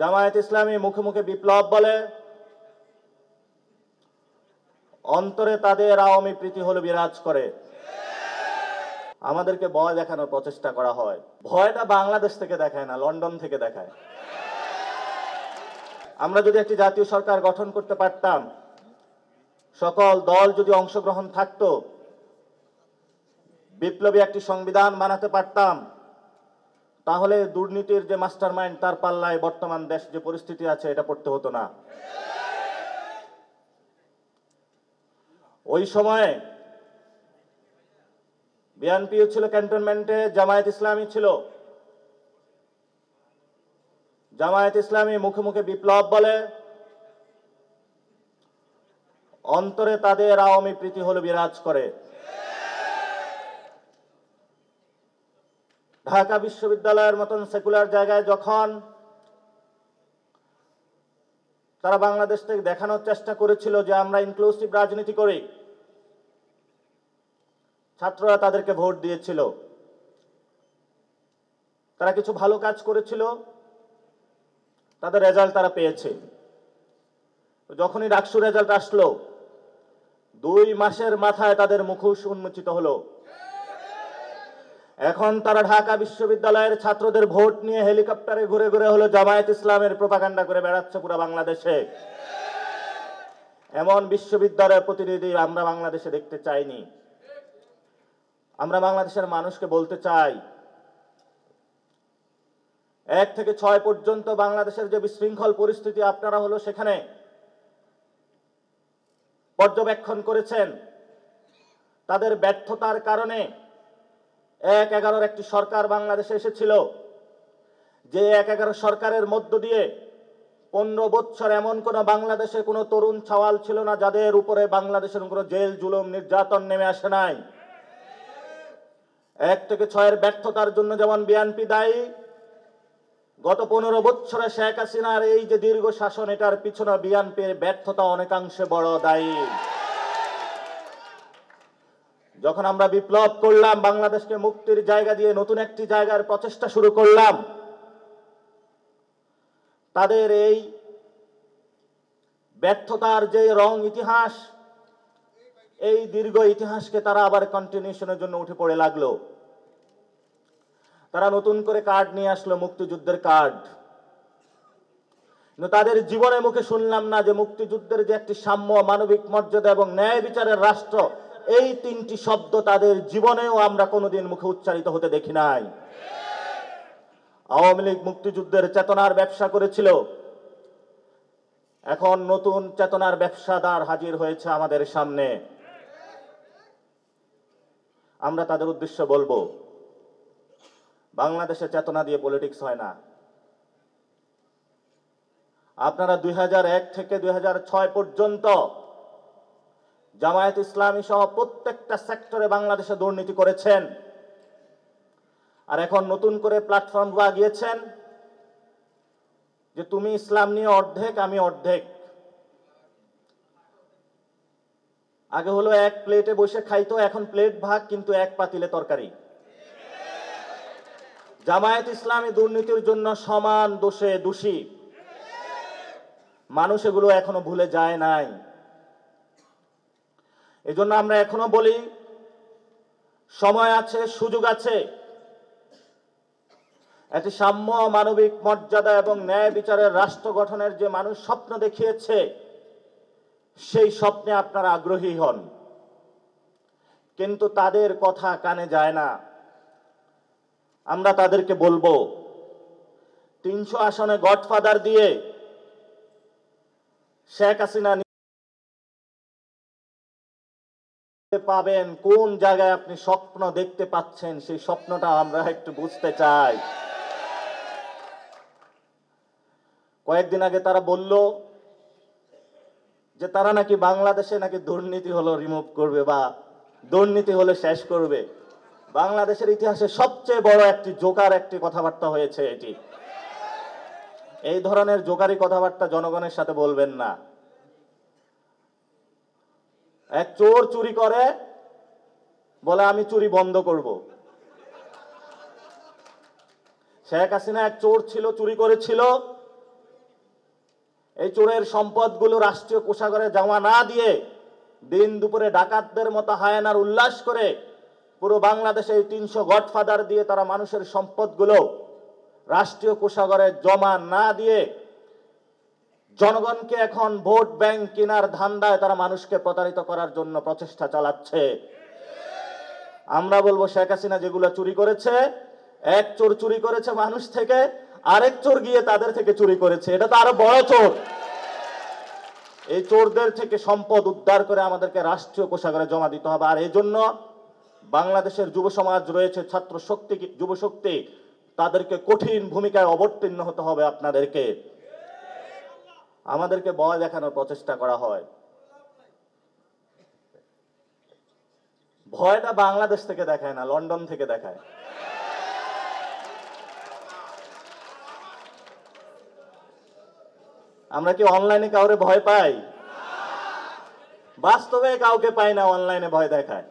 জামায়াত ইসলামী মুখে মুখে বিপ্লব বলে, অন্তরে তাদের আওয়ামী প্রীতি হলো বিরাজ করে। আমাদেরকে ভয় দেখানোর প্রচেষ্টা করা হয়। ভয়টা বাংলাদেশ থেকে দেখায় না, লন্ডন থেকে দেখায়। আমরা যদি একটি জাতীয় সরকার গঠন করতে পারতাম, সকল দল যদি অংশগ্রহণ থাকতো, বিপ্লবী একটি সংবিধান বানাতে পারতাম, তাহলে দুর্নীতির যে মাস্টারমাইন্ড তার পাল্লায় বর্তমান দেশ যে পরিস্থিতি আছে এটা পড়তে হতো না। ওই সময়ে বিএনপিও ছিল ক্যান্টনমেন্টে, জামায়াত ইসলামী ছিল। জামায়াত ইসলামী মুখে মুখে বিপ্লব বলে, অন্তরে তাদের আওয়ামী প্রীতি হলো বিরাজ করে। ঢাকা বিশ্ববিদ্যালয়ের মতন সেকুলার জায়গায় যখন তারা বাংলাদেশ থেকে দেখানোর চেষ্টা করেছিল যে আমরা ইনক্লুসিভ রাজনীতি করি, ছাত্ররা তাদেরকে ভোট দিয়েছিল। তারা কিছু ভালো কাজ করেছিল, তাদের রেজাল্ট তারা পেয়েছে। যখনই ডাকসু রেজাল্ট আসলো, 2 মাসের মাথায় তাদের মুখোশ উন্মোচিত হলো। এখন তারা ঢাকা বিশ্ববিদ্যালয়ের ছাত্রদের ভোট নিয়ে হেলিকপ্টারে ঘুরে ঘুরে হলো জামায়াত ইসলামের প্রোপাগান্ডা করে বেড়াচ্ছে পুরো বাংলাদেশে। এমন বিশ্ববিদ্যালয়ের প্রতিনিধি আমরা বাংলাদেশে দেখতে চাইনি। আমরা বাংলাদেশের মানুষকে বলতে চাই, 1 থেকে 6 পর্যন্ত বাংলাদেশের যে বিশৃঙ্খল পরিস্থিতি আপনারা হলো সেখানে পর্যবেক্ষণ করেছেন। তাদের ব্যর্থতার কারণে 1-11 একটি সরকার বাংলাদেশে এসেছিল, যে 1-11 সরকারের মধ্য দিয়ে 15 বছর এমন কোন বাংলাদেশে কোনো তরুণ ছাওয়াল ছিল না যাদের উপরে বাংলাদেশের কোনো জেল জুলুম নির্যাতন নেমে আসে নাই। 1 থেকে 6 ব্যর্থতার জন্য যেমন বিএনপি দায়ী, গত 15 বছরে শেখ হাসিনার এই যে দীর্ঘ শাসন, এটার পিছনে বিএনপির ব্যর্থতা অনেকাংশে বড় দায়ী। যখন আমরা বিপ্লব করলাম, বাংলাদেশকে মুক্তির জায়গা দিয়ে নতুন একটি জায়গার প্রচেষ্টা শুরু করলাম, তাদের এই ব্যর্থতার যে রং ইতিহাস, এই দীর্ঘ ইতিহাসকে তারা আবার কন্টিনিউশনের জন্য উঠে পড়ে লাগলো। তারা নতুন করে কার্ড নিয়ে আসলো, মুক্তিযুদ্ধের কার্ড। কিন্তু তাদের জীবনে মুখে শুনলাম না যে মুক্তিযুদ্ধের যে একটি সাম্য, মানবিক মর্যাদা এবং ন্যায় বিচারের রাষ্ট্র, এই 3টি শব্দ তাদের জীবনেও আমরা কোনোদিন মুখে উচ্চারিত হতে দেখি নাই। আওয়ামী লীগ মুক্তিযুদ্ধের চেতনার ব্যবসা করেছিল, এখন নতুন চেতনার ব্যবসাদার হাজির হয়েছে আমাদের সামনে। আমরা তাদের উদ্দেশ্যে বলবো, বাংলাদেশে চেতনা দিয়ে পলিটিক্স হয় না। আপনারা 2001 থেকে 2006 পর্যন্ত জামায়াত ইসলামী সহ প্রত্যেকটা সেক্টরে বাংলাদেশে দুর্নীতি করেছেন, আর এখন নতুন করে প্ল্যাটফর্ম গিয়েছেন যে তুমি ইসলাম নিয়ে অর্ধেক, আমি অর্ধেক। আগে হলো 1 প্লেটে বসে খাইতো, এখন প্লেট ভাগ কিন্তু 1 পাতিলে তরকারি। জামায়াত ইসলামী দুর্নীতির জন্য সমান দোষে দোষী। মানুষ এগুলো এখনো ভুলে যায় নাই। এজন্য আমরা এখনো বলি, সময় আছে, সুযোগ আছে। একটি সাম্য, মানবিক মর্যাদা এবং ন্যায় বিচারের রাষ্ট্র গঠনের যে মানুষ স্বপ্ন দেখিয়েছে, সেই স্বপ্নে আপনারা আগ্রহী হন, কিন্তু তাদের কথা কানে যায় না। আমরা তাদেরকে বলবো, 300 আসনে গডফাদার দিয়ে শেখ হাসিনা পাবেন, কোন জায়গায় আপনি স্বপ্ন দেখতে পাচ্ছেন, সেই স্বপ্নটা আমরা একটু বুঝতে চাই। কয়েকদিন আগে তারা বলল যে তারা নাকি বাংলাদেশে নাকি দুর্নীতি হলো রিমুভ করবে বা দুর্নীতি হলে শেষ করবে। বাংলাদেশের ইতিহাসে সবচেয়ে বড় একটি জোকার একটি কথাবার্তা হয়েছে এটি। এই ধরনের জোকারি কথাবার্তা জনগণের সাথে বলবেন না। এক চোর চুরি করে, বলে আমি চুরি বন্ধ করব। শেখ হাসিনা এক চোর ছিল, চুরি করেছিল, এই চোরের সম্পদগুলো রাষ্ট্রীয় কোষাগারে জমা না দিয়ে দিন দুপুরে ডাকাতদের মতো হায়ানার উল্লাস করে পুরো বাংলাদেশে এই 300 গডফাদার দিয়ে তারা মানুষের সম্পদগুলো রাষ্ট্রীয় কোষাগারে জমা না দিয়ে জনগণকে এখন ভোট ব্যাংক কেনার ধান্দায় তারা মানুষকে প্রতারিত করার জন্য প্রচেষ্টা চালাচ্ছে। আমরা বলবো শেখ হাসিনা যেগুলো চুরি করেছে, এক চোর চুরি করেছে মানুষ থেকে, আরেক চোর গিয়ে তাদের থেকে চুরি করেছে, এটা তো আরো বড় চোর। এই চোরদের থেকে সম্পদ উদ্ধার করে আমাদেরকে রাষ্ট্রীয় কোষাগারে জমা দিতে হবে। আর এই জন্য বাংলাদেশের যুব সমাজ রয়েছে, ছাত্র শক্তি, যুব শক্তি, তাদেরকে কঠিন ভূমিকায় অবতীর্ণ হতে হবে। আপনাদেরকে, আমাদেরকে ভয় দেখানোর প্রচেষ্টা করা হয়। ভয়টা বাংলাদেশ থেকে দেখায় না, লন্ডন থেকে দেখায়। আমরা কি অনলাইনে কাউরে ভয় পাই? বাস্তবে কাউকে পাই না, অনলাইনে ভয় দেখায়।